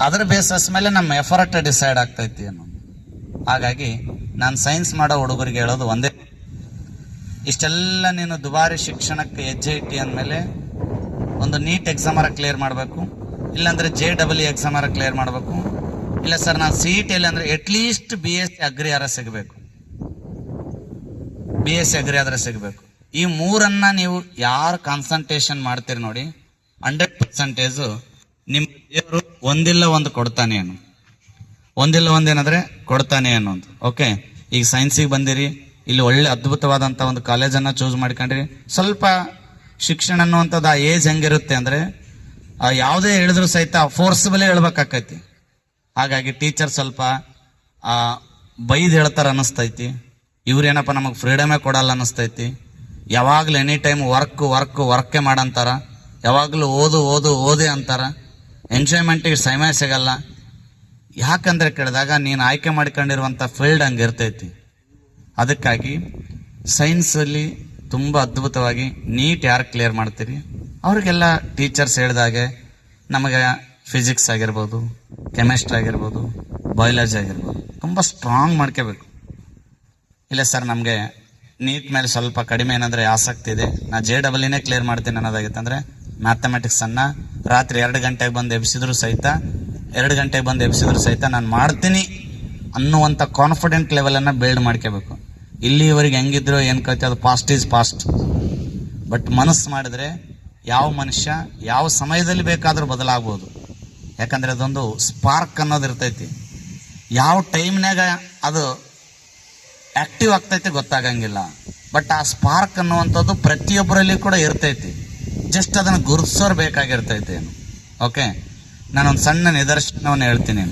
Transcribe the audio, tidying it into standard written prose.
ಅದರ ಬೇಸಸ್ ಮೇಲೆ ನಮ್ಮ ಎಫರ್ಟ್ ಡಿಸೈಡ್ ಆಗ್ತೈತಿ ಅನ್ನೋದು. ಹಾಗಾಗಿ ನಾನು ಸೈನ್ಸ್ ಮಾಡೋ ಹುಡುಗರಿಗೆ ಹೇಳೋದು ಒಂದೇ, ಇಷ್ಟೆಲ್ಲ ನೀನು ದುಬಾರಿ ಶಿಕ್ಷಣಕ್ಕೆ ಹೆಜ್ಜೆ ಇಟ್ಟಿ ಅಂದಮೇಲೆ ಒಂದು ನೀಟ್ ಎಕ್ಸಾಮರ ಕ್ಲಿಯರ್ ಮಾಡಬೇಕು, ಇಲ್ಲಾಂದ್ರೆ JEE ಎಕ್ಸಾಮರ ಕ್ಲಿಯರ್ ಮಾಡಬೇಕು, ಇಲ್ಲ ಸರ್ ನಾನು CET ಅಂದ್ರೆ ಅಟ್ಲೀಸ್ಟ್ BSc ಅಗ್ರಿ ಆರ ಸಿಗಬೇಕು, BSc ಅಗ್ರಿ ಆದ್ರೆ ಸಿಗಬೇಕು. ಈ ಮೂರನ್ನ ನೀವು ಯಾರು ಕಾನ್ಸಂಟ್ರೇಷನ್ ಮಾಡ್ತೀರಿ ನೋಡಿ, 100% ನಿಮ್ಮ ದೇವರು ಒಂದಿಲ್ಲ ಒಂದು ಕೊಡ್ತಾನೆ ಅನ್ನೋ, ಒಂದಿಲ್ಲ ಒಂದೇನಾದ್ರೆ ಕೊಡ್ತಾನೆ ಅನ್ನೋದು. ಓಕೆ, ಈಗ ಸೈನ್ಸಿಗೆ ಬಂದಿರಿ, ಇಲ್ಲಿ ಒಳ್ಳೆ ಅದ್ಭುತವಾದಂಥ ಒಂದು ಕಾಲೇಜನ್ನು ಚೂಸ್ ಮಾಡ್ಕೊಂಡ್ರಿ. ಸ್ವಲ್ಪ ಶಿಕ್ಷಣ ಅನ್ನುವಂಥದ್ದು ಆ ಏಜ್ ಹೆಂಗಿರುತ್ತೆ ಅಂದರೆ ಯಾವುದೇ ಹೇಳಿದ್ರು ಸಹಿತ ಫೋರ್ಸ್ಬಲೇ ಹೇಳ್ಬೇಕಾಕೈತಿ. ಹಾಗಾಗಿ ಟೀಚರ್ ಸ್ವಲ್ಪ ಬೈದು ಹೇಳ್ತಾರೆ ಅನ್ನಿಸ್ತೈತಿ, ಇವ್ರೇನಪ್ಪ ನಮಗೆ ಫ್ರೀಡಮೇ ಕೊಡಲ್ಲ ಅನ್ನಿಸ್ತೈತಿ. ಯಾವಾಗಲೂ ಎನಿ ಟೈಮ್ ವರ್ಕೇ ಮಾಡಂತಾರ, ಯಾವಾಗಲೂ ಓದೇ ಅಂತಾರ, ಎಂಜಾಯ್ಮೆಂಟಿಗೆ ಸಮಯ ಸಿಗಲ್ಲ. ಯಾಕಂದ್ರೆ ಕೇಳಿದಾಗ ನೀನು ಆಯ್ಕೆ ಮಾಡ್ಕೊಂಡಿರುವಂಥ ಫೀಲ್ಡ್ ಹಂಗೆ ಇರ್ತೈತಿ. ಅದಕ್ಕಾಗಿ ಸೈನ್ಸಲ್ಲಿ ತುಂಬ ಅದ್ಭುತವಾಗಿ ನೀಟ್ ಯಾರು ಕ್ಲಿಯರ್ ಮಾಡ್ತೀರಿ ಅವ್ರಿಗೆಲ್ಲ ಟೀಚರ್ಸ್ ಹೇಳಿದಾಗೆ ನಮಗೆ ಫಿಸಿಕ್ಸ್ ಆಗಿರ್ಬೋದು, ಕೆಮಿಸ್ಟ್ರಿ ಆಗಿರ್ಬೋದು, ಬಯಾಲಜಿ ಆಗಿರ್ಬೋದು ತುಂಬ ಸ್ಟ್ರಾಂಗ್ ಮಾಡ್ಕೋಬೇಕು. ಇಲ್ಲ ಸರ್ ನಮಗೆ ನೀಟ್ ಮೇಲೆ ಸ್ವಲ್ಪ ಕಡಿಮೆ ಏನಂದರೆ ಆಸಕ್ತಿ ಇದೆ, ನಾ JEE ಕ್ಲಿಯರ್ ಮಾಡ್ತೀನಿ ಅನ್ನೋದಾಗಿತ್ತು ಅಂದರೆ ಮ್ಯಾಥಮೆಟಿಕ್ಸನ್ನು ರಾತ್ರಿ 2 ಗಂಟೆಗೆ ಬಂದು ಎಬ್ಸಿದ್ರು ಸಹಿತ ನಾನು ಮಾಡ್ತೀನಿ ಅನ್ನುವಂಥ ಕಾನ್ಫಿಡೆಂಟ್ ಲೆವೆಲನ್ನು ಬಿಲ್ಡ್ ಮಾಡ್ಕೋಬೇಕು. ಇಲ್ಲಿವರೆಗೆ ಹೆಂಗಿದ್ರು ಏನು ಕೈತೆ ಅದು ಪಾಸ್ಟ್ ಈಸ್ ಪಾಸ್ಟ್. ಬಟ್ ಮನಸ್ಸು ಮಾಡಿದ್ರೆ ಯಾವ ಮನುಷ್ಯ ಯಾವ ಸಮಯದಲ್ಲಿ ಬೇಕಾದರೂ ಬದಲಾಗ್ಬೋದು. ಯಾಕಂದರೆ ಅದೊಂದು ಸ್ಪಾರ್ಕ್ ಅನ್ನೋದು ಇರ್ತೈತಿ, ಯಾವ ಟೈಮ್ನಾಗ ಅದು ಆಕ್ಟಿವ್ ಆಗ್ತೈತಿ ಗೊತ್ತಾಗಂಗಿಲ್ಲ. ಬಟ್ ಆ ಸ್ಪಾರ್ಕ್ ಅನ್ನುವಂಥದ್ದು ಪ್ರತಿಯೊಬ್ಬರಲ್ಲಿ ಕೂಡ ಇರ್ತೈತಿ, ಜಸ್ಟ್ ಅದನ್ನು ಗುರುತಿಸೋರು ಬೇಕಾಗಿರ್ತೈತಿ. ಓಕೆ, ನಾನೊಂದು ಸಣ್ಣ ನಿದರ್ಶನವನ್ನು ಹೇಳ್ತೀನಿ.